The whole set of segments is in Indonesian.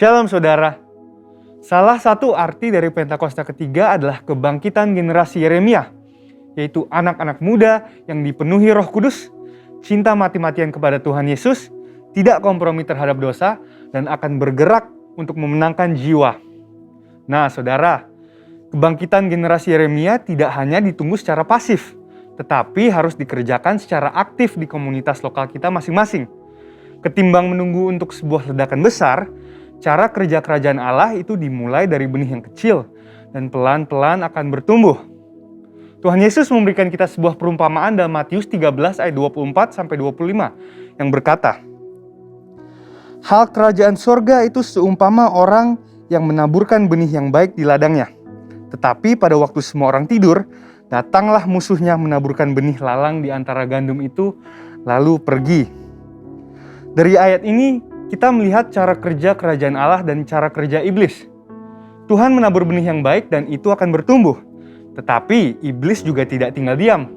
Shalom saudara. Salah satu arti dari Pentakosta ketiga adalah kebangkitan generasi Yeremia, yaitu anak-anak muda yang dipenuhi Roh Kudus, cinta mati-matian kepada Tuhan Yesus, tidak kompromi terhadap dosa, dan akan bergerak untuk memenangkan jiwa. Nah saudara, kebangkitan generasi Yeremia tidak hanya ditunggu secara pasif, tetapi harus dikerjakan secara aktif di komunitas lokal kita masing-masing. Ketimbang menunggu untuk sebuah ledakan besar, cara kerja kerajaan Allah itu dimulai dari benih yang kecil dan pelan-pelan akan bertumbuh. Tuhan Yesus memberikan kita sebuah perumpamaan dalam Matius 13 ayat 24-25 yang berkata, "Hal kerajaan sorga itu seumpama orang yang menaburkan benih yang baik di ladangnya. Tetapi pada waktu semua orang tidur, datanglah musuhnya menaburkan benih lalang di antara gandum itu, lalu pergi." Dari ayat ini, kita melihat cara kerja kerajaan Allah dan cara kerja iblis. Tuhan menabur benih yang baik dan itu akan bertumbuh. Tetapi iblis juga tidak tinggal diam.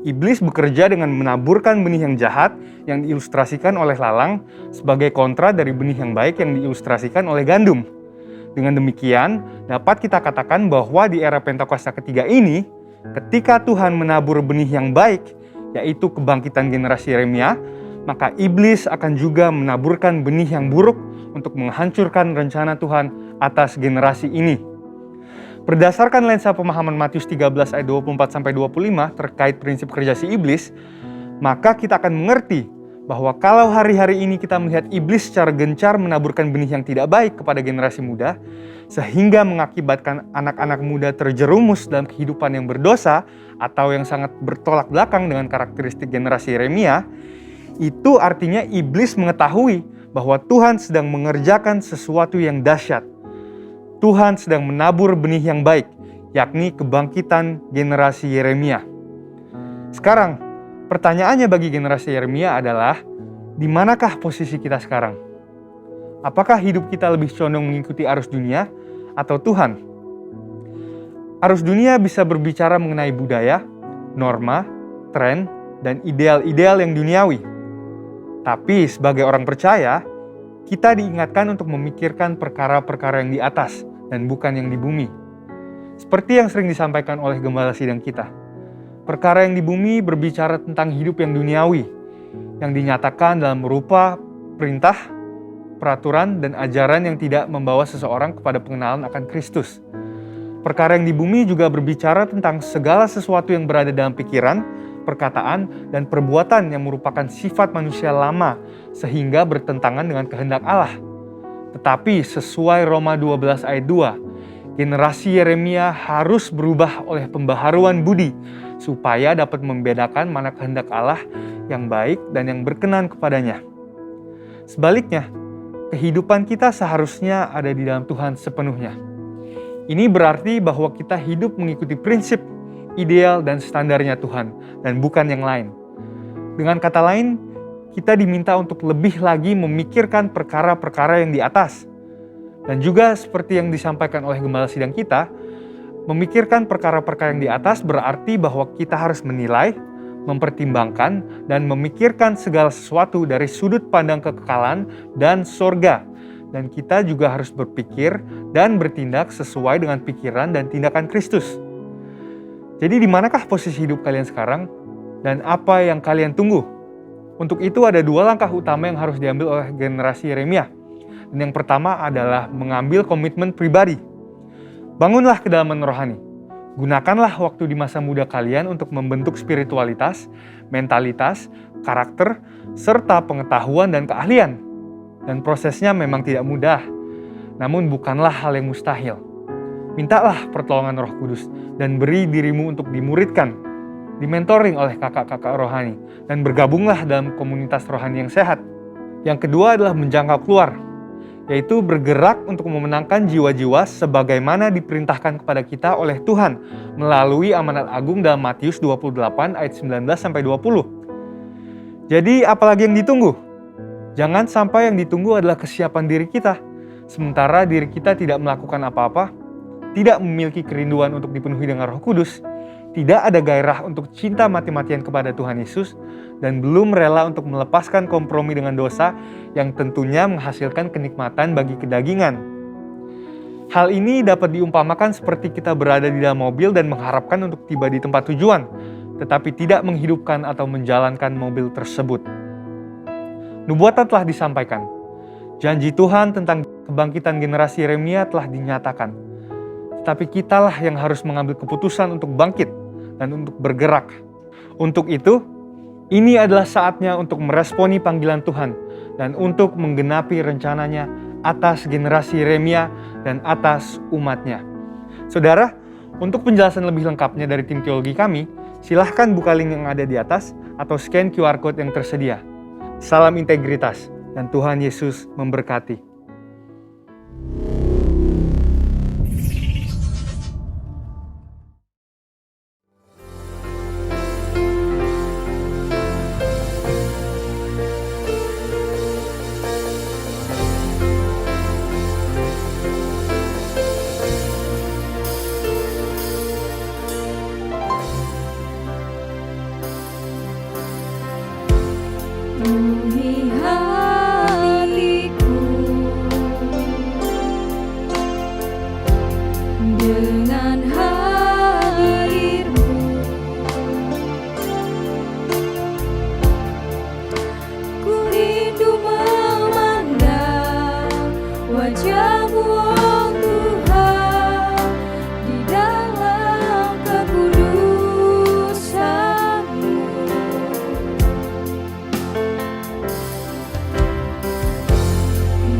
Iblis bekerja dengan menaburkan benih yang jahat yang diilustrasikan oleh lalang sebagai kontra dari benih yang baik yang diilustrasikan oleh gandum. Dengan demikian, dapat kita katakan bahwa di era Pentakosta ketiga ini, ketika Tuhan menabur benih yang baik, yaitu kebangkitan generasi Yeremia, maka iblis akan juga menaburkan benih yang buruk untuk menghancurkan rencana Tuhan atas generasi ini. Berdasarkan lensa pemahaman Matius 13 ayat 24-25 terkait prinsip kerja si iblis, maka kita akan mengerti bahwa kalau hari-hari ini kita melihat iblis secara gencar menaburkan benih yang tidak baik kepada generasi muda, sehingga mengakibatkan anak-anak muda terjerumus dalam kehidupan yang berdosa atau yang sangat bertolak belakang dengan karakteristik generasi Yeremia, itu artinya iblis mengetahui bahwa Tuhan sedang mengerjakan sesuatu yang dahsyat. Tuhan sedang menabur benih yang baik, yakni kebangkitan generasi Yeremia. Sekarang, pertanyaannya bagi generasi Yeremia adalah, di manakah posisi kita sekarang? Apakah hidup kita lebih condong mengikuti arus dunia atau Tuhan? Arus dunia bisa berbicara mengenai budaya, norma, tren, dan ideal-ideal yang duniawi. Tapi sebagai orang percaya, kita diingatkan untuk memikirkan perkara-perkara yang di atas dan bukan yang di bumi. Seperti yang sering disampaikan oleh gembala sidang kita, perkara yang di bumi berbicara tentang hidup yang duniawi, yang dinyatakan dalam rupa perintah, peraturan, dan ajaran yang tidak membawa seseorang kepada pengenalan akan Kristus. Perkara yang di bumi juga berbicara tentang segala sesuatu yang berada dalam pikiran, perkataan, dan perbuatan yang merupakan sifat manusia lama sehingga bertentangan dengan kehendak Allah. Tetapi sesuai Roma 12 ayat 2, generasi Yeremia harus berubah oleh pembaharuan budi supaya dapat membedakan mana kehendak Allah yang baik dan yang berkenan kepadanya. Sebaliknya, kehidupan kita seharusnya ada di dalam Tuhan sepenuhnya. Ini berarti bahwa kita hidup mengikuti prinsip, ideal, dan standarnya Tuhan, dan bukan yang lain. Dengan kata lain, kita diminta untuk lebih lagi memikirkan perkara-perkara yang di atas. Dan juga seperti yang disampaikan oleh gembala sidang kita, memikirkan perkara-perkara yang di atas berarti bahwa kita harus menilai, mempertimbangkan, dan memikirkan segala sesuatu dari sudut pandang kekekalan dan sorga. Dan kita juga harus berpikir dan bertindak sesuai dengan pikiran dan tindakan Kristus. Jadi di manakah posisi hidup kalian sekarang? Dan apa yang kalian tunggu? Untuk itu ada dua langkah utama yang harus diambil oleh generasi Yeremia. Dan yang pertama adalah mengambil komitmen pribadi. Bangunlah kedalaman rohani. Gunakanlah waktu di masa muda kalian untuk membentuk spiritualitas, mentalitas, karakter, serta pengetahuan dan keahlian. Dan prosesnya memang tidak mudah, namun bukanlah hal yang mustahil. Mintalah pertolongan Roh Kudus dan beri dirimu untuk dimuridkan, dimentoring oleh kakak-kakak rohani, dan bergabunglah dalam komunitas rohani yang sehat. Yang kedua adalah menjangkau keluar, yaitu bergerak untuk memenangkan jiwa-jiwa sebagaimana diperintahkan kepada kita oleh Tuhan melalui amanat agung dalam Matius 28 ayat 19-20. Jadi apalagi yang ditunggu? Jangan sampai yang ditunggu adalah kesiapan diri kita, sementara diri kita tidak melakukan apa-apa, tidak memiliki kerinduan untuk dipenuhi dengan Roh Kudus, tidak ada gairah untuk cinta mati-matian kepada Tuhan Yesus, dan belum rela untuk melepaskan kompromi dengan dosa yang tentunya menghasilkan kenikmatan bagi kedagingan. Hal ini dapat diumpamakan seperti kita berada di dalam mobil dan mengharapkan untuk tiba di tempat tujuan, tetapi tidak menghidupkan atau menjalankan mobil tersebut. Nubuatan telah disampaikan. Janji Tuhan tentang kebangkitan generasi Yeremia telah dinyatakan. Tetapi kitalah yang harus mengambil keputusan untuk bangkit dan untuk bergerak. Untuk itu, ini adalah saatnya untuk meresponi panggilan Tuhan dan untuk menggenapi rencananya atas generasi Yeremia dan atas umatnya. Saudara, untuk penjelasan lebih lengkapnya dari tim teologi kami, silahkan buka link yang ada di atas atau scan QR Code yang tersedia. Salam integritas dan Tuhan Yesus memberkati. Penuhi hatiku dengan hadir-Mu, ku rindu memandang wajah-Mu, oh Tuhan, di dalam kekudusan-Mu.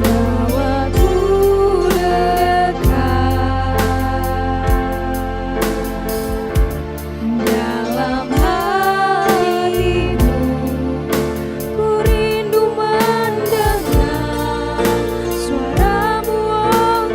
Bawaku dekat dalam hati-Mu, ku rindu mendengar suara-Mu, oh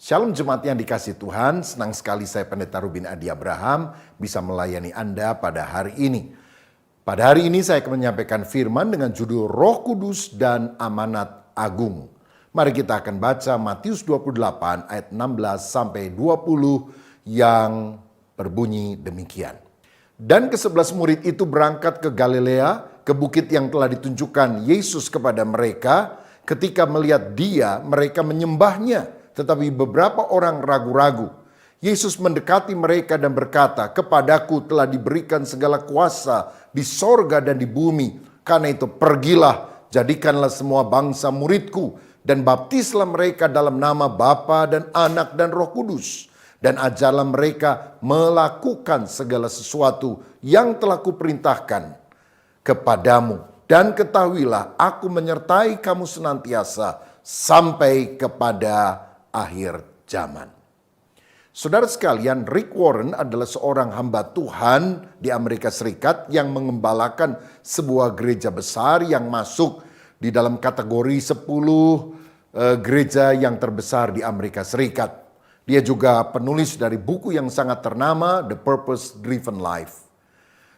Shalom jemaat yang dikasihi Tuhan, senang sekali saya Pendeta Rubin Adi Abraham bisa melayani Anda pada hari ini. Pada hari ini saya akan menyampaikan firman dengan judul Roh Kudus dan Amanat Agung. Mari kita akan baca Matius 28 ayat 16 sampai 20 yang berbunyi demikian. Dan ke-11 murid itu berangkat ke Galilea, ke bukit yang telah ditunjukkan Yesus kepada mereka. Ketika melihat Dia, mereka menyembahnya. Tetapi beberapa orang ragu-ragu. Yesus mendekati mereka dan berkata, "Kepadaku telah diberikan segala kuasa di sorga dan di bumi. Karena itu pergilah, jadikanlah semua bangsa muridku, dan baptislah mereka dalam nama Bapa dan Anak dan Roh Kudus. Dan ajarlah mereka melakukan segala sesuatu yang telah kuperintahkan kepadamu. Dan ketahuilah, aku menyertai kamu senantiasa sampai kepada akhir zaman." Saudara sekalian, Rick Warren adalah seorang hamba Tuhan di Amerika Serikat yang mengembalakan sebuah gereja besar yang masuk di dalam kategori 10 gereja yang terbesar di Amerika Serikat. Dia juga penulis dari buku yang sangat ternama, The Purpose Driven Life.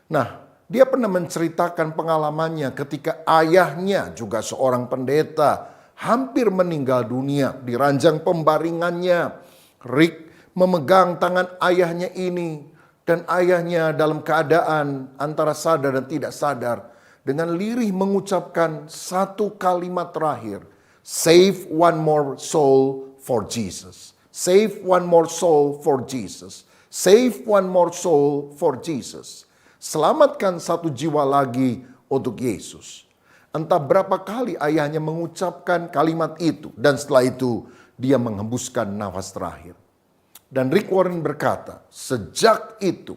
Nah, dia pernah menceritakan pengalamannya ketika ayahnya juga seorang pendeta hampir meninggal dunia di ranjang pembaringannya. Rick memegang tangan ayahnya ini, dan ayahnya dalam keadaan antara sadar dan tidak sadar dengan lirih mengucapkan satu kalimat terakhir, "Save one more soul for Jesus. Save one more soul for Jesus. Save one more soul for Jesus." Selamatkan satu jiwa lagi untuk Yesus. Entah berapa kali ayahnya mengucapkan kalimat itu, dan setelah itu dia menghembuskan nafas terakhir. Dan Rick Warren berkata, "Sejak itu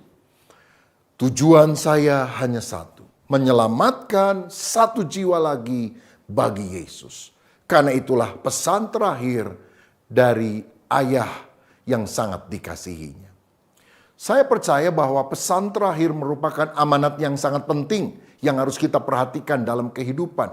tujuan saya hanya satu, menyelamatkan satu jiwa lagi bagi Yesus. Karena itulah pesan terakhir dari ayah yang sangat dikasihinya." Saya percaya bahwa pesan terakhir merupakan amanat yang sangat penting yang harus kita perhatikan dalam kehidupan.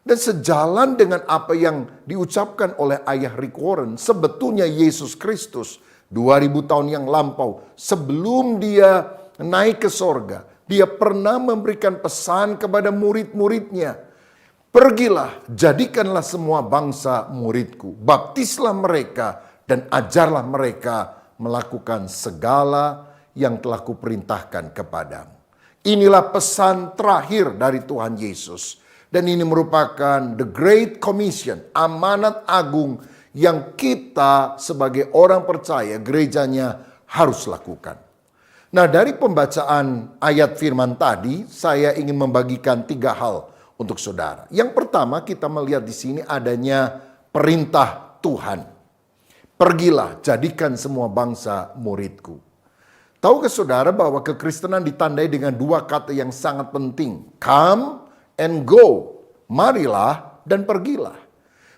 Dan sejalan dengan apa yang diucapkan oleh ayah Rick Warren, sebetulnya Yesus Kristus 2000 tahun yang lampau, sebelum dia naik ke sorga, dia pernah memberikan pesan kepada murid-muridnya. "Pergilah, jadikanlah semua bangsa muridku, baptislah mereka dan ajarlah mereka melakukan segala yang telah kuperintahkan kepadamu." Inilah pesan terakhir dari Tuhan Yesus. Dan ini merupakan the Great Commission, amanat agung yang kita sebagai orang percaya gerejanya harus lakukan. Nah, dari pembacaan ayat firman tadi, saya ingin membagikan 3 hal untuk saudara. Yang pertama, kita melihat di sini adanya perintah Tuhan. "Pergilah, jadikan semua bangsa muridku." Tahukah saudara bahwa kekristenan ditandai dengan 2 kata yang sangat penting. Come and go. Marilah dan pergilah.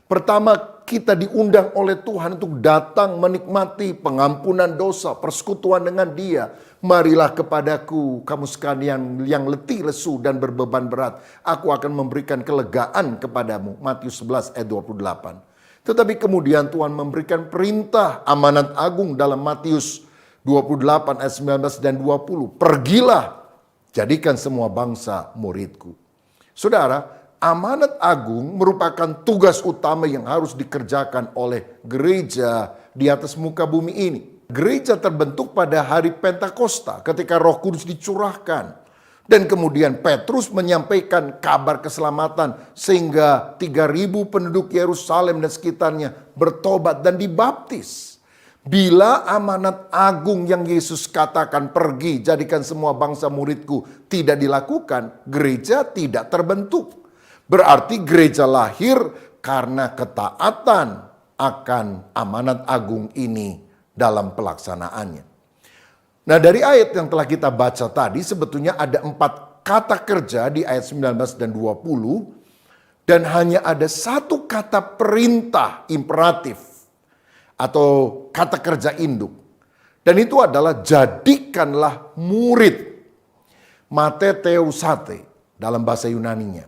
Pertama, kita diundang oleh Tuhan untuk datang menikmati pengampunan dosa, persekutuan dengan Dia. "Marilah kepadaku, kamu sekalian yang letih, lesu, dan berbeban berat. Aku akan memberikan kelegaan kepadamu." Matius 11 ayat 28. Tetapi kemudian Tuhan memberikan perintah amanat agung dalam Matius 28 ayat 19 dan 20. "Pergilah, jadikan semua bangsa muridku." Saudara, amanat agung merupakan tugas utama yang harus dikerjakan oleh gereja di atas muka bumi ini. Gereja terbentuk pada hari Pentakosta ketika Roh Kudus dicurahkan. Dan kemudian Petrus menyampaikan kabar keselamatan sehingga 3.000 penduduk Yerusalem dan sekitarnya bertobat dan dibaptis. Bila amanat agung yang Yesus katakan, "Pergi, jadikan semua bangsa muridku," tidak dilakukan, gereja tidak terbentuk. Berarti gereja lahir karena ketaatan akan amanat agung ini dalam pelaksanaannya. Nah, dari ayat yang telah kita baca tadi, sebetulnya ada 4 kata kerja di ayat 19 dan 20. Dan hanya ada 1 kata perintah imperatif atau kata kerja induk. Dan itu adalah jadikanlah murid. Matheteusate dalam bahasa Yunaninya.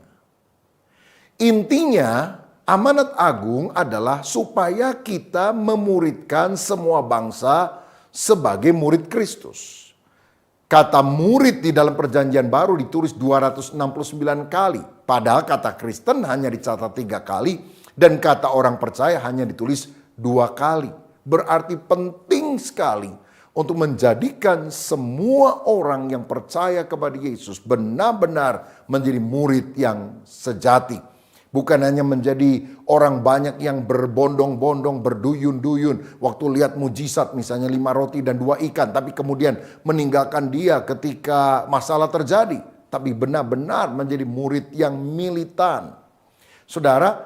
Intinya Amanat agung adalah supaya kita memuridkan semua bangsa sebagai murid Kristus. Kata murid di dalam perjanjian baru ditulis 269 kali. Padahal kata Kristen hanya dicatat 3 kali. Dan kata orang percaya hanya ditulis 2 kali. Berarti penting sekali untuk menjadikan semua orang yang percaya kepada Yesus benar-benar menjadi murid yang sejati. Bukan hanya menjadi orang banyak yang berbondong-bondong, berduyun-duyun. Waktu lihat mujizat misalnya 5 roti dan 2 ikan. Tapi kemudian meninggalkan dia ketika masalah terjadi. Tapi benar-benar menjadi murid yang militan. Saudara,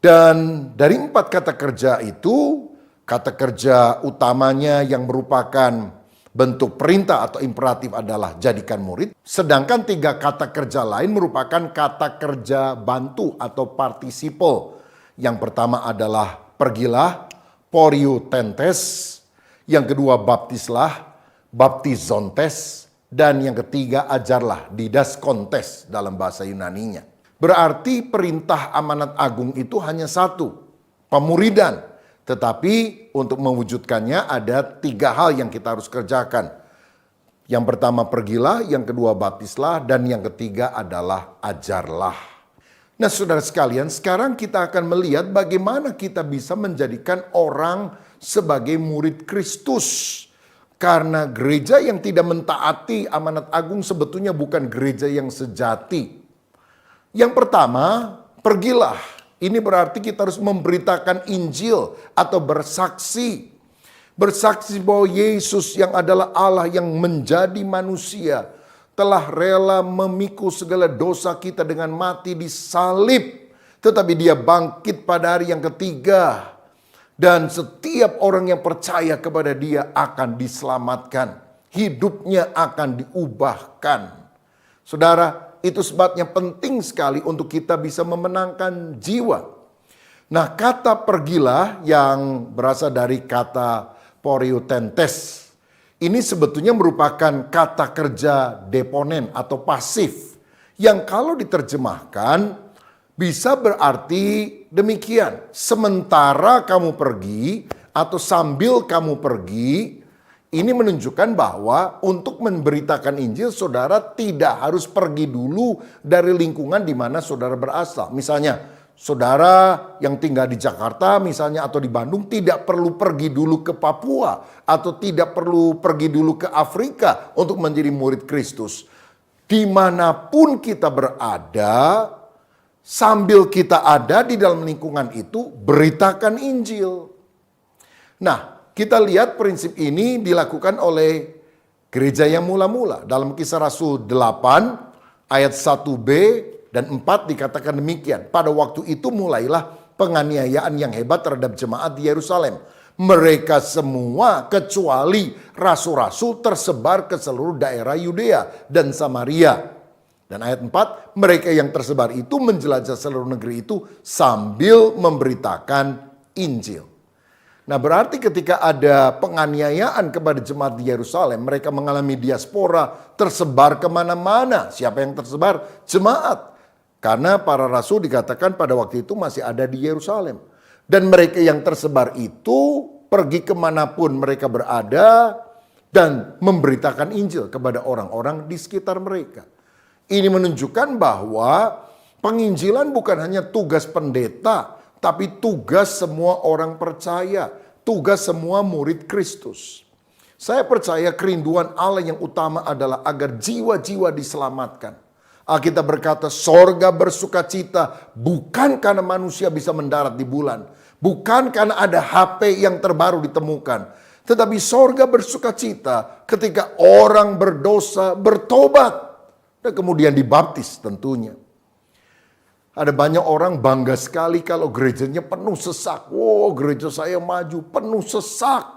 dan dari 4 kata kerja itu, kata kerja utamanya yang merupakan bentuk perintah atau imperatif adalah jadikan murid. Sedangkan 3 kata kerja lain merupakan kata kerja bantu atau participle. Yang pertama adalah pergilah, poriutentes. Yang kedua baptislah, baptizontes. Dan yang ketiga ajarlah, didaskontes dalam bahasa Yunaninya. Berarti perintah amanat agung itu hanya satu, pemuridan. Tetapi untuk mewujudkannya ada 3 hal yang kita harus kerjakan. Yang pertama pergilah, yang kedua baptislah, dan yang ketiga adalah ajarlah. Nah saudara sekalian, sekarang kita akan melihat bagaimana kita bisa menjadikan orang sebagai murid Kristus. Karena gereja yang tidak mentaati amanat agung sebetulnya bukan gereja yang sejati. Yang pertama, pergilah. Ini berarti kita harus memberitakan Injil atau bersaksi. Bersaksi bahwa Yesus yang adalah Allah yang menjadi manusia telah rela memikul segala dosa kita dengan mati di salib. Tetapi dia bangkit pada hari yang ketiga. Dan setiap orang yang percaya kepada dia akan diselamatkan. Hidupnya akan diubahkan. Saudara, itu sebabnya penting sekali untuk kita bisa memenangkan jiwa. Nah, kata pergilah yang berasal dari kata poriutentes. Ini sebetulnya merupakan kata kerja deponen atau pasif. Yang kalau diterjemahkan bisa berarti demikian. Sementara kamu pergi atau sambil kamu pergi, ini menunjukkan bahwa untuk memberitakan Injil, saudara tidak harus pergi dulu dari lingkungan di mana saudara berasal. Misalnya, saudara yang tinggal di Jakarta misalnya atau di Bandung tidak perlu pergi dulu ke Papua atau tidak perlu pergi dulu ke Afrika untuk menjadi murid Kristus. Dimanapun kita berada, sambil kita ada di dalam lingkungan itu, beritakan Injil. Nah, kita lihat prinsip ini dilakukan oleh gereja yang mula-mula. Dalam Kisah Rasul 8 ayat 1b dan 4 dikatakan demikian. Pada waktu itu mulailah penganiayaan yang hebat terhadap jemaat di Yerusalem. Mereka semua kecuali rasul-rasul tersebar ke seluruh daerah Yudea dan Samaria. Dan ayat 4, mereka yang tersebar itu menjelajah seluruh negeri itu sambil memberitakan Injil. Nah berarti ketika ada penganiayaan kepada jemaat di Yerusalem, mereka mengalami diaspora, tersebar kemana-mana. Siapa yang tersebar? Jemaat. Karena para rasul dikatakan pada waktu itu masih ada di Yerusalem. Dan mereka yang tersebar itu pergi kemanapun mereka berada dan memberitakan Injil kepada orang-orang di sekitar mereka. Ini menunjukkan bahwa penginjilan bukan hanya tugas pendeta, tapi tugas semua orang percaya, tugas semua murid Kristus. Saya percaya kerinduan Allah yang utama adalah agar jiwa-jiwa diselamatkan. Alkitab berkata, sorga bersuka cita bukan karena manusia bisa mendarat di bulan, bukan karena ada HP yang terbaru ditemukan, tetapi sorga bersuka cita ketika orang berdosa bertobat dan kemudian dibaptis tentunya. Ada banyak orang bangga sekali kalau gerejanya penuh sesak. Wow, gereja saya maju, penuh sesak.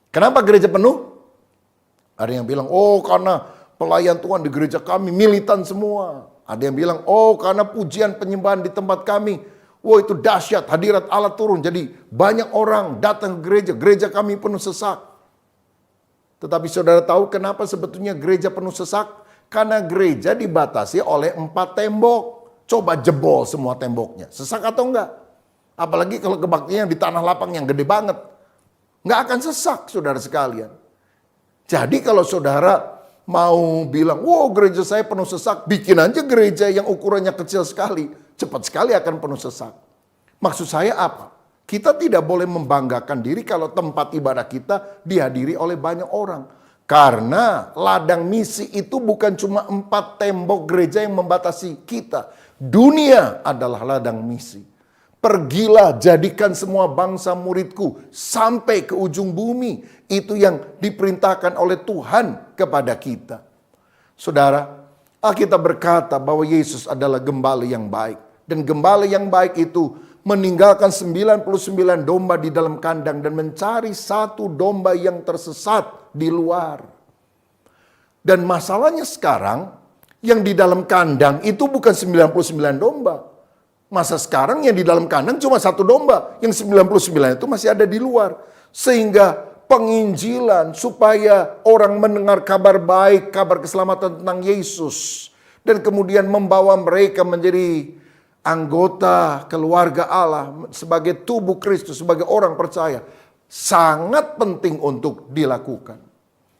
Kenapa gereja penuh? Ada yang bilang, oh karena pelayan Tuhan di gereja kami militan semua. Ada yang bilang, oh karena pujian penyembahan di tempat kami. Wow itu dahsyat, hadirat Allah turun. Jadi banyak orang datang ke gereja kami penuh sesak. Tetapi saudara tahu kenapa sebetulnya gereja penuh sesak? Karena gereja dibatasi oleh 4 tembok. Coba jebol semua temboknya. Sesak atau enggak? Apalagi kalau kebaktian di tanah lapang yang gede banget. Nggak akan sesak, saudara sekalian. Jadi kalau saudara mau bilang, wow gereja saya penuh sesak, bikin aja gereja yang ukurannya kecil sekali. Cepat sekali akan penuh sesak. Maksud saya apa? Kita tidak boleh membanggakan diri kalau tempat ibadah kita dihadiri oleh banyak orang. Karena ladang misi itu bukan cuma 4 tembok gereja yang membatasi kita. Dunia adalah ladang misi. Pergilah, jadikan semua bangsa muridku sampai ke ujung bumi. Itu yang diperintahkan oleh Tuhan kepada kita. Saudara, Alkitab berkata bahwa Yesus adalah gembala yang baik. Dan gembala yang baik itu meninggalkan 99 domba di dalam kandang dan mencari satu domba yang tersesat di luar. Dan masalahnya sekarang, yang di dalam kandang itu bukan 99 domba. Masa sekarang yang di dalam kandang cuma 1 domba. Yang 99 itu masih ada di luar. Sehingga penginjilan supaya orang mendengar kabar baik, kabar keselamatan tentang Yesus. Dan kemudian membawa mereka menjadi anggota keluarga Allah. Sebagai tubuh Kristus, sebagai orang percaya. Sangat penting untuk dilakukan.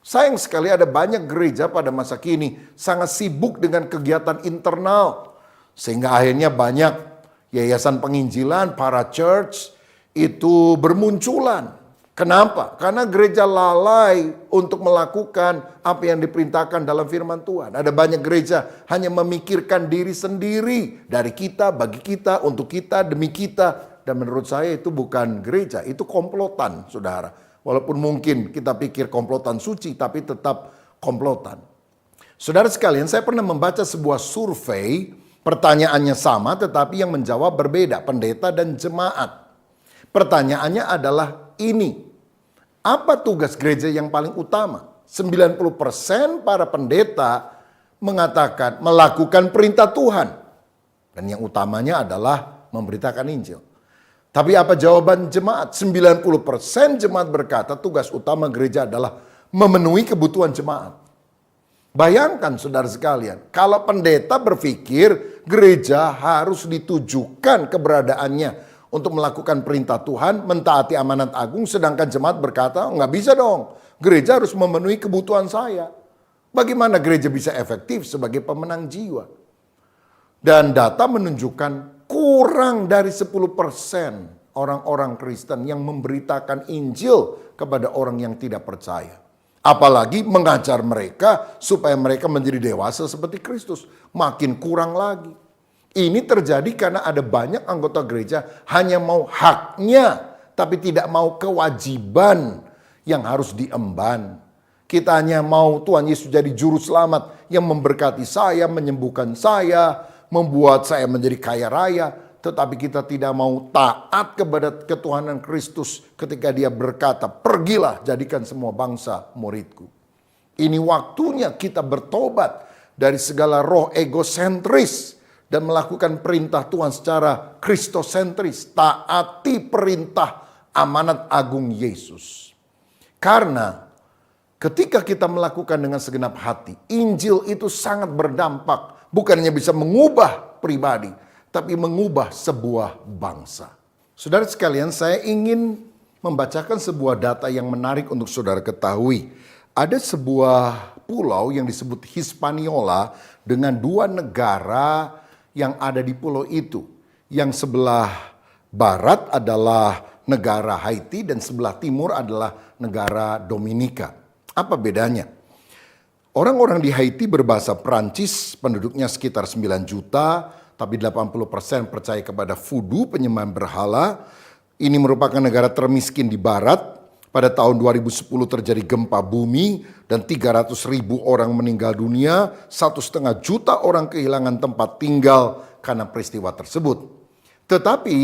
Sayang sekali ada banyak gereja pada masa kini sangat sibuk dengan kegiatan internal. Sehingga akhirnya banyak yayasan penginjilan, para church itu bermunculan. Kenapa? Karena gereja lalai untuk melakukan apa yang diperintahkan dalam firman Tuhan. Ada banyak gereja hanya memikirkan diri sendiri. Dari kita, bagi kita, untuk kita, demi kita. Dan menurut saya itu bukan gereja, itu komplotan, saudara. Walaupun mungkin kita pikir komplotan suci, tapi tetap komplotan. Saudara sekalian, saya pernah membaca sebuah survei. Pertanyaannya sama tetapi yang menjawab berbeda, pendeta dan jemaat. Pertanyaannya adalah ini. Apa tugas gereja yang paling utama? 90% para pendeta mengatakan melakukan perintah Tuhan. Dan yang utamanya adalah memberitakan Injil. Tapi apa jawaban jemaat? 90% jemaat berkata tugas utama gereja adalah memenuhi kebutuhan jemaat. Bayangkan saudara sekalian, kalau pendeta berpikir gereja harus ditujukan keberadaannya untuk melakukan perintah Tuhan, mentaati amanat agung, sedangkan jemaat berkata, nggak bisa dong, gereja harus memenuhi kebutuhan saya. Bagaimana gereja bisa efektif sebagai pemenang jiwa? Dan data menunjukkan kurang dari 10% orang-orang Kristen yang memberitakan Injil kepada orang yang tidak percaya. Apalagi mengajar mereka supaya mereka menjadi dewasa seperti Kristus. Makin kurang lagi. Ini terjadi karena ada banyak anggota gereja hanya mau haknya, tapi tidak mau kewajiban yang harus diemban. Kita hanya mau Tuhan Yesus jadi juru selamat yang memberkati saya, menyembuhkan saya, membuat saya menjadi kaya raya. Tetapi kita tidak mau taat kepada ketuhanan Kristus ketika dia berkata, pergilah jadikan semua bangsa muridku. Ini waktunya kita bertobat dari segala roh egosentris dan melakukan perintah Tuhan secara kristosentris. Taati perintah amanat agung Yesus. Karena ketika kita melakukan dengan segenap hati, Injil itu sangat berdampak. Bukannya bisa mengubah pribadi, tapi mengubah sebuah bangsa. Saudara sekalian, saya ingin membacakan sebuah data yang menarik untuk saudara ketahui. Ada sebuah pulau yang disebut Hispaniola dengan 2 negara yang ada di pulau itu. Yang sebelah barat adalah negara Haiti dan sebelah timur adalah negara Dominika. Apa bedanya? Orang-orang di Haiti berbahasa Prancis, penduduknya sekitar 9 juta, tapi 80% percaya kepada voodoo, penyembahan berhala. Ini merupakan negara termiskin di barat. Pada tahun 2010 terjadi gempa bumi dan 300.000 orang meninggal dunia. 1,5 juta orang kehilangan tempat tinggal karena peristiwa tersebut. Tetapi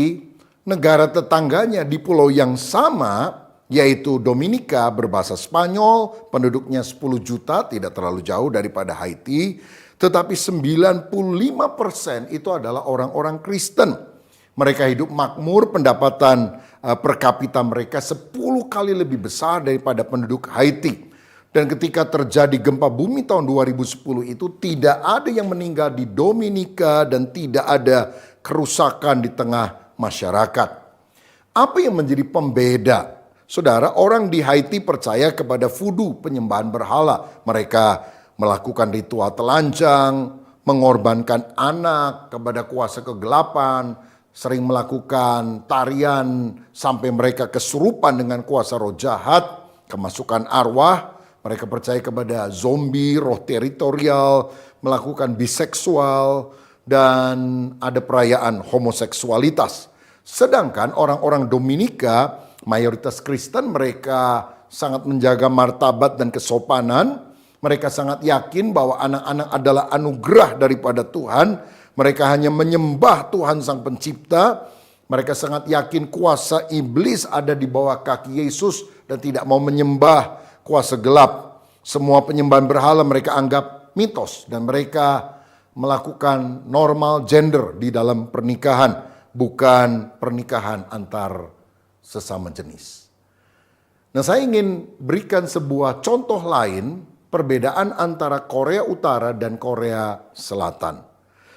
negara tetangganya di pulau yang sama, yaitu Dominika, berbahasa Spanyol, penduduknya 10 juta, tidak terlalu jauh daripada Haiti. Tetapi 95% itu adalah orang-orang Kristen. Mereka hidup makmur, pendapatan per kapita mereka 10 kali lebih besar daripada penduduk Haiti. Dan ketika terjadi gempa bumi tahun 2010 itu tidak ada yang meninggal di Dominika dan tidak ada kerusakan di tengah masyarakat. Apa yang menjadi pembeda? Saudara, orang di Haiti percaya kepada voodoo, penyembahan berhala. Mereka melakukan ritual telanjang, mengorbankan anak kepada kuasa kegelapan, sering melakukan tarian sampai mereka kesurupan dengan kuasa roh jahat, kemasukan arwah. Mereka percaya kepada zombie, roh teritorial, melakukan biseksual, dan ada perayaan homoseksualitas. Sedangkan orang-orang Dominika, mayoritas Kristen, mereka sangat menjaga martabat dan kesopanan. Mereka sangat yakin bahwa anak-anak adalah anugerah daripada Tuhan. Mereka hanya menyembah Tuhan Sang Pencipta. Mereka sangat yakin kuasa iblis ada di bawah kaki Yesus dan tidak mau menyembah kuasa gelap. Semua penyembahan berhala mereka anggap mitos dan mereka melakukan normal gender di dalam pernikahan, bukan pernikahan antar sesama jenis. Nah, saya ingin berikan sebuah contoh lain perbedaan antara Korea Utara dan Korea Selatan.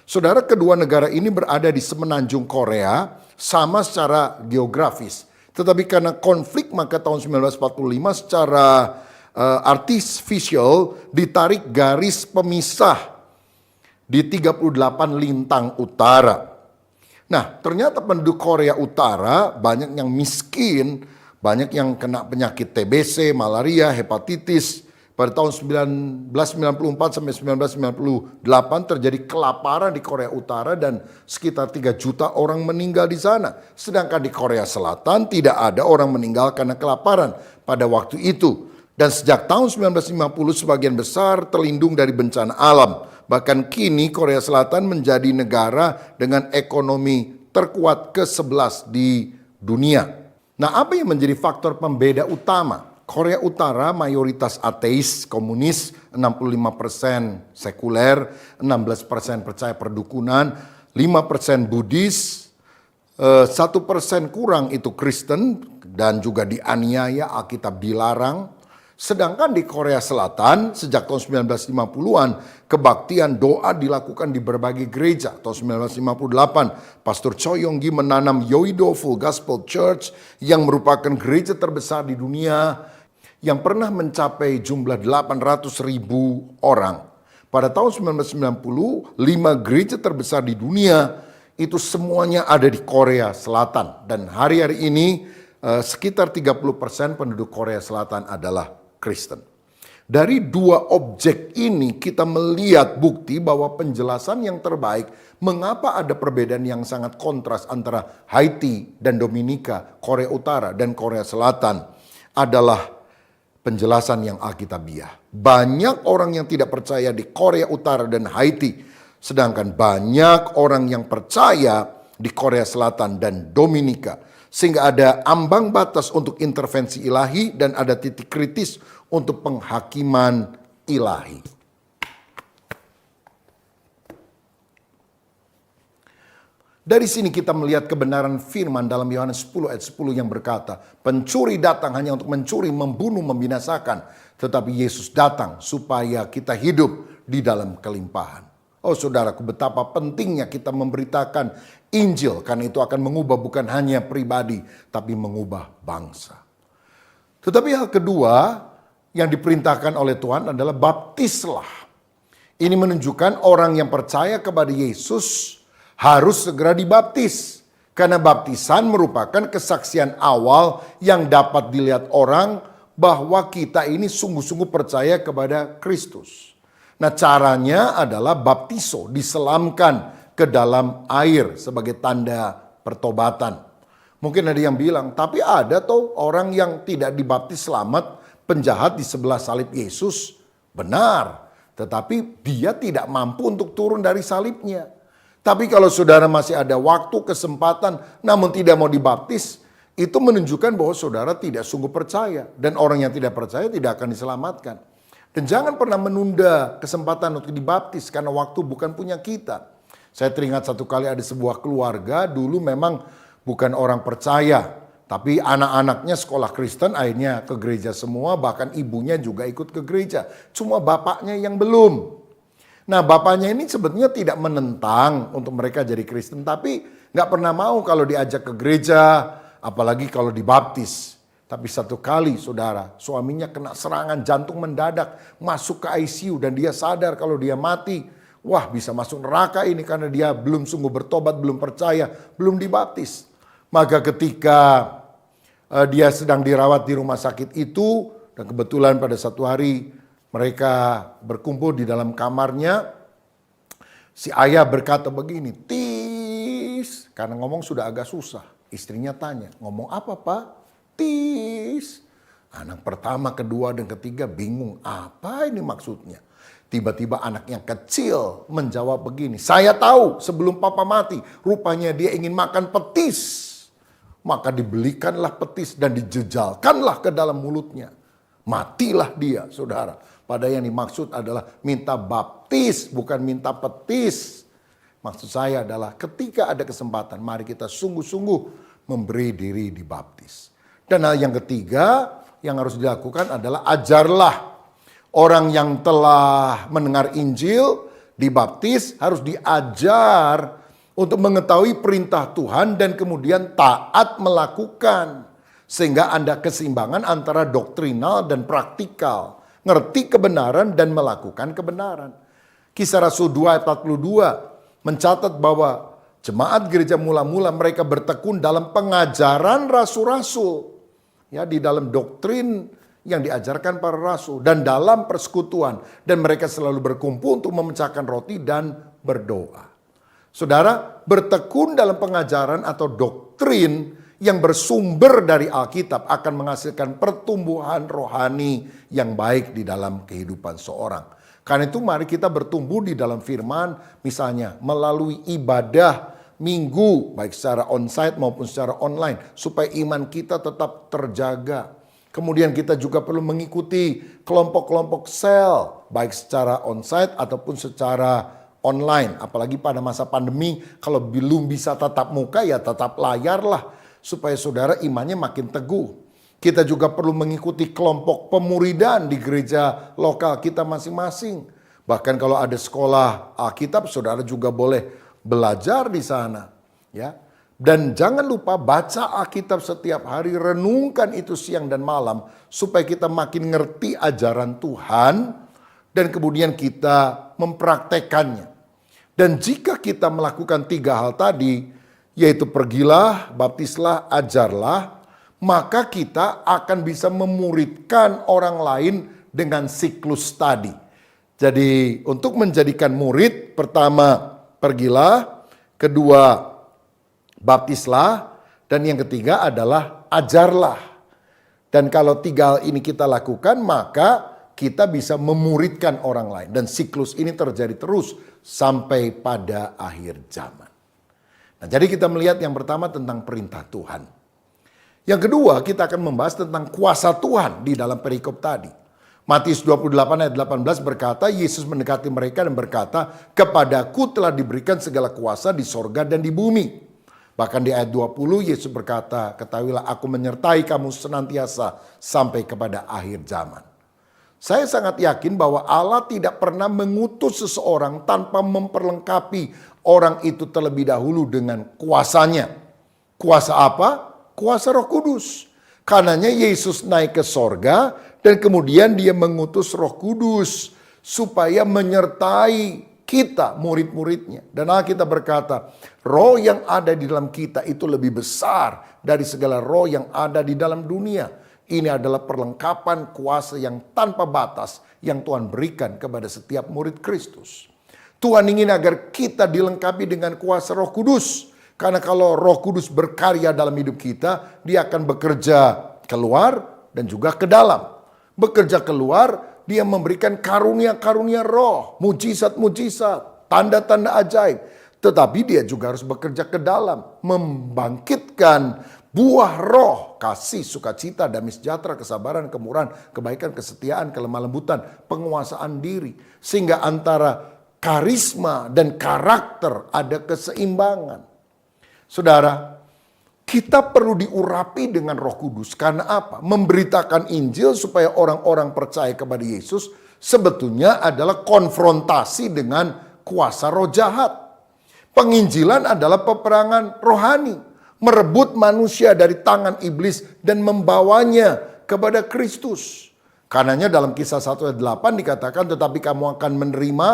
Saudara, kedua negara ini berada di semenanjung Korea, sama secara geografis. Tetapi karena konflik maka tahun 1945 secara artificial ditarik garis pemisah di 38 lintang utara. Nah, ternyata penduduk Korea Utara banyak yang miskin, banyak yang kena penyakit TBC, malaria, hepatitis. Pada tahun 1994 sampai 1998 terjadi kelaparan di Korea Utara dan sekitar 3 juta orang meninggal di sana. Sedangkan di Korea Selatan tidak ada orang meninggal karena kelaparan pada waktu itu. Dan sejak tahun 1950 sebagian besar terlindung dari bencana alam. Bahkan kini Korea Selatan menjadi negara dengan ekonomi terkuat ke-11 di dunia. Nah, apa yang menjadi faktor pembeda utama? Korea Utara mayoritas ateis, komunis, 65% sekuler, 16% percaya perdukunan, 5% Buddhis, 1% kurang itu Kristen dan juga dianiaya, Alkitab dilarang. Sedangkan di Korea Selatan sejak tahun 1950-an kebaktian doa dilakukan di berbagai gereja. Tahun 1958 Pastor Choi Yong-gi menanam Yoido Full Gospel Church yang merupakan gereja terbesar di dunia yang pernah mencapai jumlah 800.000 orang. Pada tahun 1990, 5 gereja terbesar di dunia itu semuanya ada di Korea Selatan. Dan hari-hari ini sekitar 30% penduduk Korea Selatan adalah Kristen. Dari dua objek ini kita melihat bukti bahwa penjelasan yang terbaik mengapa ada perbedaan yang sangat kontras antara Haiti dan Dominika, Korea Utara dan Korea Selatan adalah penjelasan yang alkitabiah. Banyak orang yang tidak percaya di Korea Utara dan Haiti, sedangkan banyak orang yang percaya di Korea Selatan dan Dominika. Sehingga ada ambang batas untuk intervensi ilahi dan ada titik kritis untuk penghakiman ilahi. Dari sini kita melihat kebenaran firman dalam Yohanes 10 ayat 10 yang berkata, pencuri datang hanya untuk mencuri, membunuh, membinasakan. Tetapi Yesus datang supaya kita hidup di dalam kelimpahan. Oh saudaraku, betapa pentingnya kita memberitakan Injil. Karena itu akan mengubah bukan hanya pribadi, tapi mengubah bangsa. Tetapi hal kedua yang diperintahkan oleh Tuhan adalah baptislah. Ini menunjukkan orang yang percaya kepada Yesus harus segera dibaptis. Karena baptisan merupakan kesaksian awal yang dapat dilihat orang bahwa kita ini sungguh-sungguh percaya kepada Kristus. Nah, caranya adalah baptiso, diselamkan ke dalam air sebagai tanda pertobatan. Mungkin ada yang bilang, tapi ada tuh orang yang tidak dibaptis selamat, penjahat di sebelah salib Yesus. Benar, tetapi dia tidak mampu untuk turun dari salibnya. Tapi kalau saudara masih ada waktu, kesempatan, namun tidak mau dibaptis, itu menunjukkan bahwa saudara tidak sungguh percaya. Dan orang yang tidak percaya tidak akan diselamatkan. Dan jangan pernah menunda kesempatan untuk dibaptis karena waktu bukan punya kita. Saya teringat satu kali ada sebuah keluarga dulu memang bukan orang percaya. Tapi anak-anaknya sekolah Kristen akhirnya ke gereja semua, bahkan ibunya juga ikut ke gereja. Cuma bapaknya yang belum. Nah, bapaknya ini sebetulnya tidak menentang untuk mereka jadi Kristen, tapi nggak pernah mau kalau diajak ke gereja, apalagi kalau dibaptis. Tapi satu kali saudara, suaminya kena serangan jantung mendadak, masuk ke ICU dan dia sadar kalau dia mati. Wah, bisa masuk neraka ini karena dia belum sungguh bertobat, belum percaya, belum dibaptis. Maka ketika dia sedang dirawat di rumah sakit itu, dan kebetulan pada satu hari mereka berkumpul di dalam kamarnya, si ayah berkata begini, "Tis," karena ngomong sudah agak susah. Istrinya tanya, "Ngomong apa, Pak?" "Tis." Anak pertama, kedua, dan ketiga bingung, apa ini maksudnya? Tiba-tiba anak yang kecil menjawab begini, "Saya tahu sebelum papa mati, rupanya dia ingin makan petis. Maka dibelikanlah petis dan dijejalkanlah ke dalam mulutnya. Matilah dia," saudara. Padahal yang dimaksud adalah minta baptis, bukan minta petis. Maksud saya adalah ketika ada kesempatan, mari kita sungguh-sungguh memberi diri dibaptis. Dan hal yang ketiga yang harus dilakukan adalah ajarlah. Orang yang telah mendengar Injil, dibaptis, harus diajar untuk mengetahui perintah Tuhan dan kemudian taat melakukan. Sehingga ada keseimbangan antara doktrinal dan praktikal. Ngerti kebenaran dan melakukan kebenaran. Kisah Rasul 2 ayat 42 mencatat bahwa jemaat gereja mula-mula mereka bertekun dalam pengajaran rasul-rasul. Ya, di dalam doktrin yang diajarkan para rasul. Dan dalam persekutuan. Dan mereka selalu berkumpul untuk memecahkan roti dan berdoa. Saudara, bertekun dalam pengajaran atau doktrin yang bersumber dari Alkitab akan menghasilkan pertumbuhan rohani yang baik di dalam kehidupan seorang. Karena itu mari kita bertumbuh di dalam firman, misalnya melalui ibadah minggu, baik secara onsite maupun secara online, supaya iman kita tetap terjaga. Kemudian kita juga perlu mengikuti kelompok-kelompok sel, baik secara onsite ataupun secara online, apalagi pada masa pandemi, kalau belum bisa tatap muka ya tatap layar lah, supaya saudara imannya makin teguh. Kita juga perlu mengikuti kelompok pemuridan di gereja lokal kita masing-masing. Bahkan kalau ada sekolah Alkitab, saudara juga boleh belajar di sana, ya. Dan jangan lupa baca Alkitab setiap hari, renungkan itu siang dan malam supaya kita makin ngerti ajaran Tuhan. Dan kemudian kita mempraktekannya. Dan jika kita melakukan 3 hal tadi, yaitu pergilah, baptislah, ajarlah, maka kita akan bisa memuridkan orang lain dengan siklus tadi. Jadi untuk menjadikan murid, pertama pergilah, kedua baptislah, dan yang ketiga adalah ajarlah. Dan kalau 3 hal ini kita lakukan, maka kita bisa memuridkan orang lain. Dan siklus ini terjadi terus sampai pada akhir zaman. Nah, jadi kita melihat yang pertama tentang perintah Tuhan. Yang kedua kita akan membahas tentang kuasa Tuhan di dalam perikop tadi. Matius 28 ayat 18 berkata, Yesus mendekati mereka dan berkata, "Kepadaku telah diberikan segala kuasa di sorga dan di bumi." Bahkan di ayat 20 Yesus berkata, "Ketahuilah aku menyertai kamu senantiasa sampai kepada akhir zaman." Saya sangat yakin bahwa Allah tidak pernah mengutus seseorang tanpa memperlengkapi orang itu terlebih dahulu dengan kuasanya. Kuasa apa? Kuasa Roh Kudus. Karenanya Yesus naik ke sorga dan kemudian dia mengutus Roh Kudus supaya menyertai kita, murid-muridnya. Dan Alkitab berkata, roh yang ada di dalam kita itu lebih besar dari segala roh yang ada di dalam dunia. Ini adalah perlengkapan kuasa yang tanpa batas yang Tuhan berikan kepada setiap murid Kristus. Tuhan ingin agar kita dilengkapi dengan kuasa Roh Kudus. Karena kalau Roh Kudus berkarya dalam hidup kita, dia akan bekerja keluar dan juga ke dalam. Bekerja keluar, dia memberikan karunia-karunia roh, mujizat-mujizat, tanda-tanda ajaib. Tetapi dia juga harus bekerja ke dalam, membangkitkan buah roh, kasih, sukacita, damai sejahtera, kesabaran, kemurahan, kebaikan, kesetiaan, kelemah lembutan, penguasaan diri. Sehingga antara karisma dan karakter ada keseimbangan. Saudara, Kita perlu diurapi dengan Roh Kudus. Karena apa? Memberitakan Injil supaya orang-orang percaya kepada Yesus sebetulnya adalah konfrontasi dengan kuasa roh jahat. Penginjilan adalah peperangan rohani. Merebut manusia dari tangan iblis dan membawanya kepada Kristus. Karenanya dalam Kisah 1 ayat 8 dikatakan, tetapi kamu akan menerima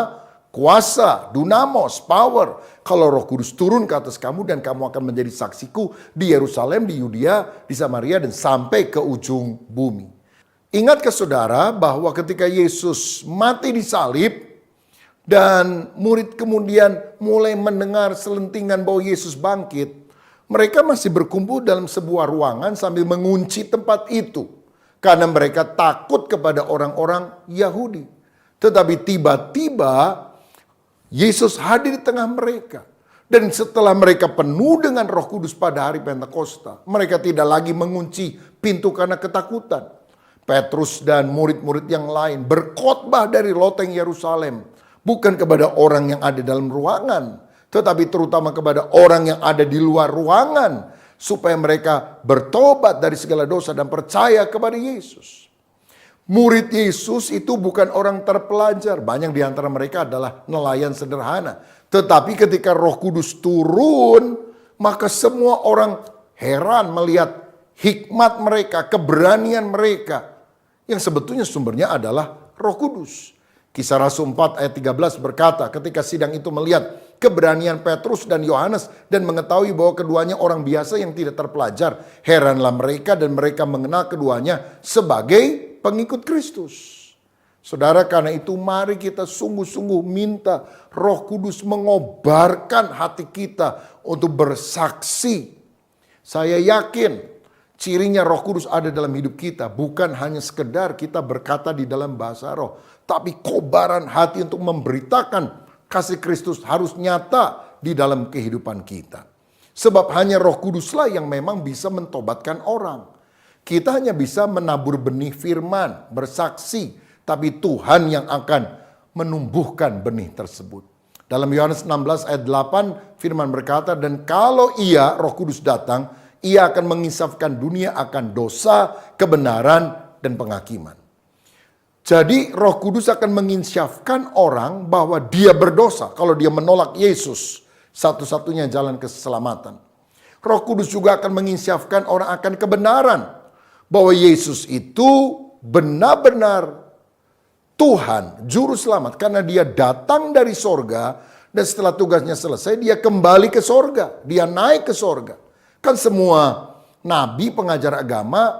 kuasa, dunamos, power. Kalau Roh Kudus turun ke atas kamu dan kamu akan menjadi saksiku di Yerusalem, di Yudea, di Samaria, dan sampai ke ujung bumi. Ingat ke saudara bahwa ketika Yesus mati di salib dan murid kemudian mulai mendengar selentingan bahwa Yesus bangkit, mereka masih berkumpul dalam sebuah ruangan sambil mengunci tempat itu. Karena mereka takut kepada orang-orang Yahudi. Tetapi tiba-tiba Yesus hadir di tengah mereka. Dan setelah mereka penuh dengan Roh Kudus pada hari Pentakosta, mereka tidak lagi mengunci pintu karena ketakutan. Petrus dan murid-murid yang lain berkhotbah dari loteng Yerusalem. Bukan kepada orang yang ada dalam ruangan, tetapi terutama kepada orang yang ada di luar ruangan. Supaya mereka bertobat dari segala dosa dan percaya kepada Yesus. Murid Yesus itu bukan orang terpelajar. Banyak di antara mereka adalah nelayan sederhana. Tetapi ketika Roh Kudus turun, maka semua orang heran melihat hikmat mereka, keberanian mereka. Yang sebetulnya sumbernya adalah Roh Kudus. Kisah Rasul 4 ayat 13 berkata, ketika sidang itu melihat keberanian Petrus dan Yohanes dan mengetahui bahwa keduanya orang biasa yang tidak terpelajar, heranlah mereka dan mereka mengenal keduanya sebagai pengikut Kristus. Saudara, karena itu mari kita sungguh-sungguh minta Roh Kudus mengobarkan hati kita untuk bersaksi. Saya yakin cirinya Roh Kudus ada dalam hidup kita bukan hanya sekedar kita berkata di dalam bahasa roh, tapi kobaran hati untuk memberitakan kasih Kristus harus nyata di dalam kehidupan kita. Sebab hanya Roh Kuduslah yang memang bisa mentobatkan orang. Kita hanya bisa menabur benih firman, bersaksi, tapi Tuhan yang akan menumbuhkan benih tersebut. Dalam Yohanes 16 ayat 8 firman berkata, dan kalau ia Roh Kudus datang, ia akan menginsafkan dunia akan dosa, kebenaran, dan penghakiman. Jadi Roh Kudus akan menginsyafkan orang bahwa dia berdosa kalau dia menolak Yesus, satu-satunya jalan keselamatan. Roh Kudus juga akan menginsyafkan orang akan kebenaran, bahwa Yesus itu benar-benar Tuhan, Juru Selamat, karena dia datang dari sorga dan setelah tugasnya selesai dia kembali ke sorga, dia naik ke sorga. Kan semua nabi pengajar agama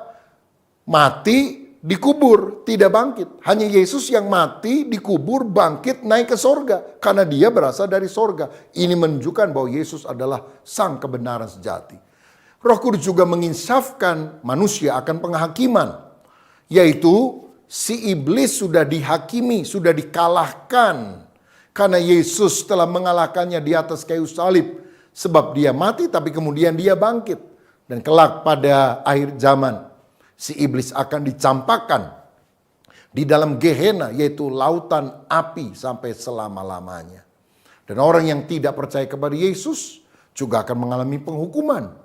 mati, dikubur, tidak bangkit. Hanya Yesus yang mati, dikubur, bangkit, naik ke sorga. Karena dia berasal dari sorga. Ini menunjukkan bahwa Yesus adalah sang kebenaran sejati. Roh Kudus juga menginsafkan manusia akan penghakiman. Yaitu si iblis sudah dihakimi, sudah dikalahkan. Karena Yesus telah mengalahkannya di atas kayu salib. Sebab dia mati tapi kemudian dia bangkit. Dan kelak pada akhir zaman, si iblis akan dicampakkan di dalam Gehenna, yaitu lautan api sampai selama-lamanya. Dan orang yang tidak percaya kepada Yesus juga akan mengalami penghukuman.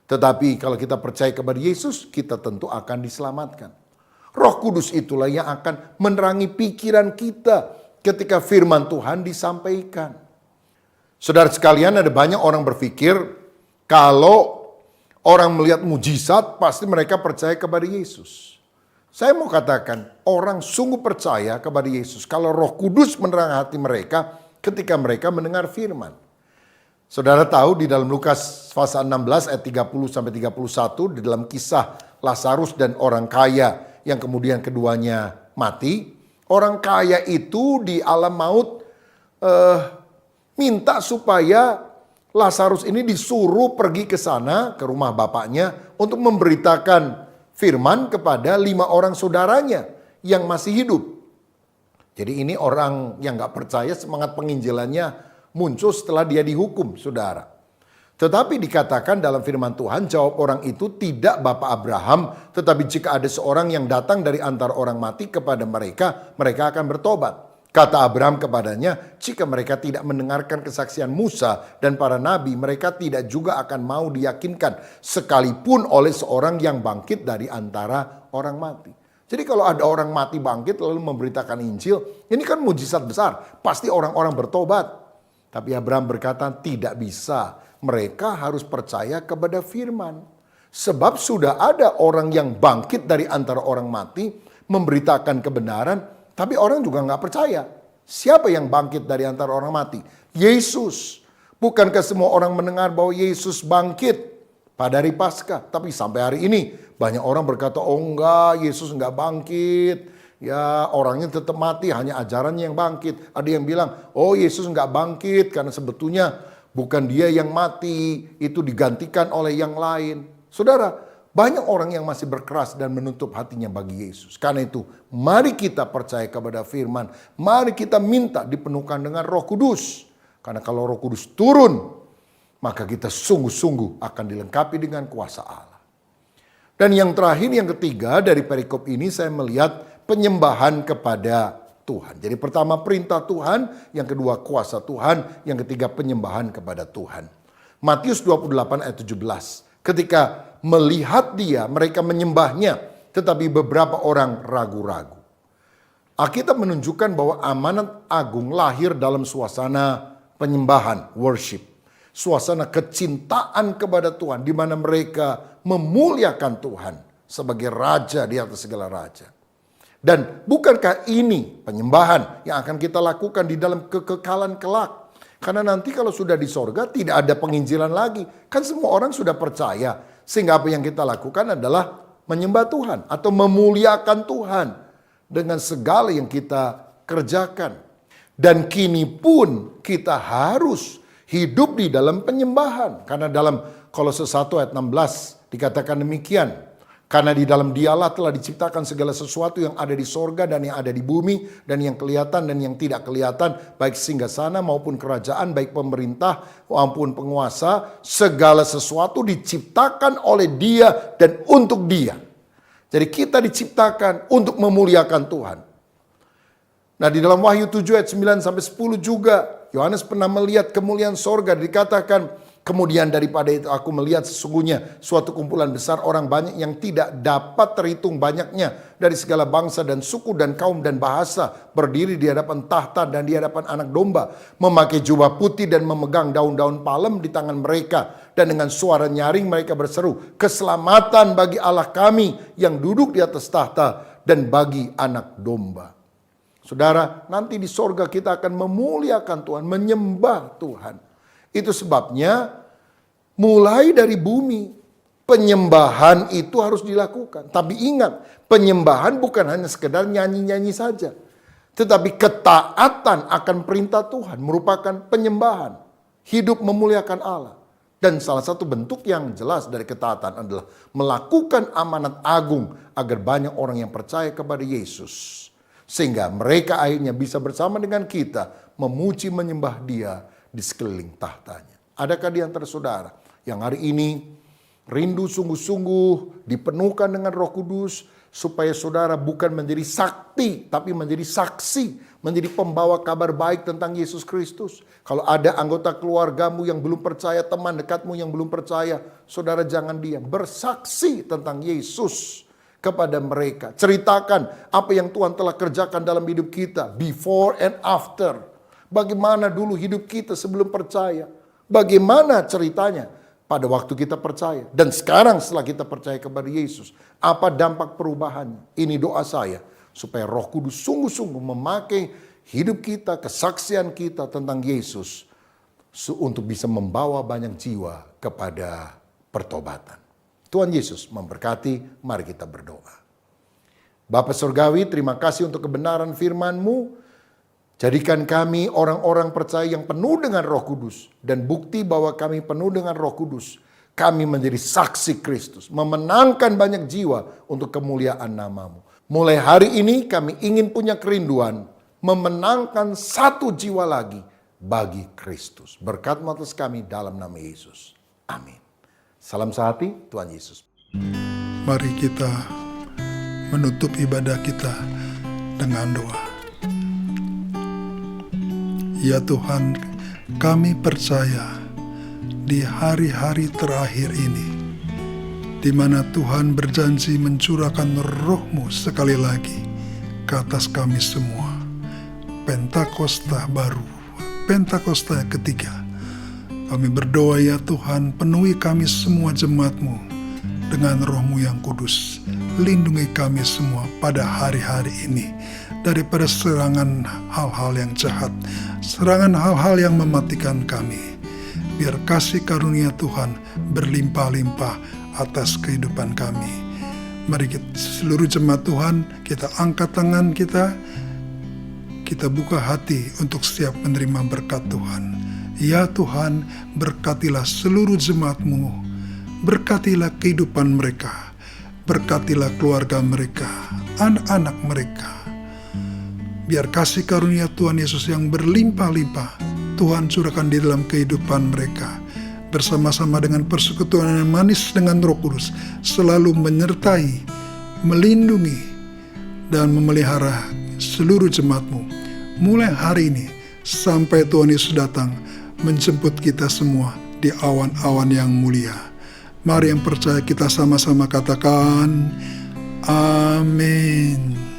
Tetapi kalau kita percaya kepada Yesus, kita tentu akan diselamatkan. Roh Kudus itulah yang akan menerangi pikiran kita ketika firman Tuhan disampaikan. Saudara sekalian, ada banyak orang berpikir kalau orang melihat mujizat, pasti mereka percaya kepada Yesus. Saya mau katakan, orang sungguh percaya kepada Yesus kalau Roh Kudus menerangi hati mereka ketika mereka mendengar firman. Saudara tahu di dalam Lukas pasal 16 ayat 30-31, di dalam kisah Lazarus dan orang kaya yang kemudian keduanya mati. Orang kaya itu di alam maut minta supaya Lazarus ini disuruh pergi ke sana, ke rumah bapaknya, untuk memberitakan firman kepada 5 orang saudaranya yang masih hidup. Jadi ini orang yang gak percaya, semangat penginjilannya muncul setelah dia dihukum, saudara. Tetapi dikatakan dalam firman Tuhan, jawab orang itu, tidak Bapak Abraham, tetapi jika ada seorang yang datang dari antara orang mati kepada mereka, mereka akan bertobat. Kata Abraham kepadanya, jika mereka tidak mendengarkan kesaksian Musa dan para nabi, mereka tidak juga akan mau diyakinkan sekalipun oleh seorang yang bangkit dari antara orang mati. Jadi kalau ada orang mati bangkit lalu memberitakan Injil, ini kan mujizat besar. Pasti orang-orang bertobat. Tapi Abraham berkata, tidak bisa. Mereka harus percaya kepada firman. Sebab sudah ada orang yang bangkit dari antara orang mati, memberitakan kebenaran, tapi orang juga nggak percaya. Siapa yang bangkit dari antara orang mati? Yesus. Bukankah semua orang mendengar bahwa Yesus bangkit pada hari Paskah? Tapi sampai hari ini banyak orang berkata, oh enggak, Yesus enggak bangkit. Ya orangnya tetap mati, hanya ajarannya yang bangkit. Ada yang bilang, oh Yesus enggak bangkit karena sebetulnya bukan dia yang mati, itu digantikan oleh yang lain. Saudara, banyak orang yang masih berkeras dan menutup hatinya bagi Yesus. Karena itu, mari kita percaya kepada firman. Mari kita minta dipenuhkan dengan Roh Kudus. Karena kalau Roh Kudus turun, maka kita sungguh-sungguh akan dilengkapi dengan kuasa Allah. Dan yang terakhir, yang ketiga dari perikop ini saya melihat penyembahan kepada Tuhan. Jadi pertama perintah Tuhan, yang kedua kuasa Tuhan, yang ketiga penyembahan kepada Tuhan. Matius 28 ayat 17. Ketika melihat dia, mereka menyembahnya, tetapi beberapa orang ragu-ragu. Alkitab menunjukkan bahwa amanat agung lahir dalam suasana penyembahan, worship. Suasana kecintaan kepada Tuhan, di mana mereka memuliakan Tuhan sebagai raja di atas segala raja. Dan bukankah ini penyembahan yang akan kita lakukan di dalam kekekalan kelak? Karena nanti kalau sudah di sorga tidak ada penginjilan lagi. Kan semua orang sudah percaya. Sehingga apa yang kita lakukan adalah menyembah Tuhan atau memuliakan Tuhan dengan segala yang kita kerjakan. Dan kini pun kita harus hidup di dalam penyembahan. Karena dalam Kolose 1 ayat 16 dikatakan demikian. Karena di dalam dialah telah diciptakan segala sesuatu yang ada di sorga dan yang ada di bumi, dan yang kelihatan dan yang tidak kelihatan, baik singgasana maupun kerajaan, baik pemerintah maupun penguasa, segala sesuatu diciptakan oleh Dia dan untuk Dia. Jadi kita diciptakan untuk memuliakan Tuhan. Nah di dalam Wahyu 7 ayat 9 sampai 10 juga, Yohanes pernah melihat kemuliaan sorga, dikatakan, kemudian daripada itu aku melihat sesungguhnya suatu kumpulan besar orang banyak yang tidak dapat terhitung banyaknya dari segala bangsa dan suku dan kaum dan bahasa, berdiri di hadapan tahta dan di hadapan anak domba, memakai jubah putih dan memegang daun-daun palem di tangan mereka, dan dengan suara nyaring mereka berseru, keselamatan bagi Allah kami yang duduk di atas tahta dan bagi anak domba. Saudara, nanti di sorga kita akan memuliakan Tuhan, menyembah Tuhan. Itu sebabnya mulai dari bumi penyembahan itu harus dilakukan. Tapi ingat, penyembahan bukan hanya sekedar nyanyi-nyanyi saja. Tetapi ketaatan akan perintah Tuhan merupakan penyembahan. Hidup memuliakan Allah. Dan salah satu bentuk yang jelas dari ketaatan adalah melakukan amanat agung agar banyak orang yang percaya kepada Yesus. Sehingga mereka akhirnya bisa bersama dengan kita memuji menyembah Dia di sekeliling tahtanya. Adakah di antara saudara yang hari ini rindu sungguh-sungguh dipenuhkan dengan Roh Kudus supaya saudara bukan menjadi sakti tapi menjadi saksi, menjadi pembawa kabar baik tentang Yesus Kristus? Kalau ada anggota keluargamu yang belum percaya, teman dekatmu yang belum percaya, saudara jangan diam, bersaksi tentang Yesus kepada mereka. Ceritakan apa yang Tuhan telah kerjakan dalam hidup kita, before and after. Bagaimana dulu hidup kita sebelum percaya? Bagaimana ceritanya pada waktu kita percaya? Dan sekarang setelah kita percaya kepada Yesus, apa dampak perubahannya? Ini doa saya, supaya Roh Kudus sungguh-sungguh memakai hidup kita, kesaksian kita tentang Yesus, untuk bisa membawa banyak jiwa kepada pertobatan. Tuhan Yesus memberkati, mari kita berdoa. Bapa Surgawi, terima kasih untuk kebenaran firman-Mu. Jadikan kami orang-orang percaya yang penuh dengan Roh Kudus. Dan bukti bahwa kami penuh dengan Roh Kudus, kami menjadi saksi Kristus, memenangkan banyak jiwa untuk kemuliaan nama-Mu. Mulai hari ini kami ingin punya kerinduan, memenangkan satu jiwa lagi bagi Kristus. Berkat atas kami dalam nama Yesus. Amin. Salam sehati, Tuhan Yesus. Mari kita menutup ibadah kita dengan doa. Ya Tuhan, kami percaya di hari-hari terakhir ini, di mana Tuhan berjanji mencurahkan Roh-Mu sekali lagi ke atas kami semua. Pentakosta baru, Pentakosta ketiga. Kami berdoa ya Tuhan, penuhi kami semua jemaat-Mu dengan Roh-Mu yang kudus. Lindungi kami semua pada hari-hari ini daripada serangan hal-hal yang jahat, serangan hal-hal yang mematikan kami. Biar kasih karunia Tuhan berlimpah-limpah atas kehidupan kami. Mari kita, seluruh jemaat Tuhan, kita angkat tangan kita buka hati untuk siap menerima berkat Tuhan. Ya Tuhan, berkatilah seluruh jemaat-Mu, berkatilah kehidupan mereka, berkatilah keluarga mereka, anak-anak mereka. Biar kasih karunia Tuhan Yesus yang berlimpah-limpah Tuhan curahkan di dalam kehidupan mereka. Bersama-sama dengan persekutuan yang manis dengan Roh Kudus, selalu menyertai, melindungi, dan memelihara seluruh jemaat-Mu. Mulai hari ini sampai Tuhan Yesus datang menjemput kita semua di awan-awan yang mulia. Mari yang percaya kita sama-sama katakan, amin.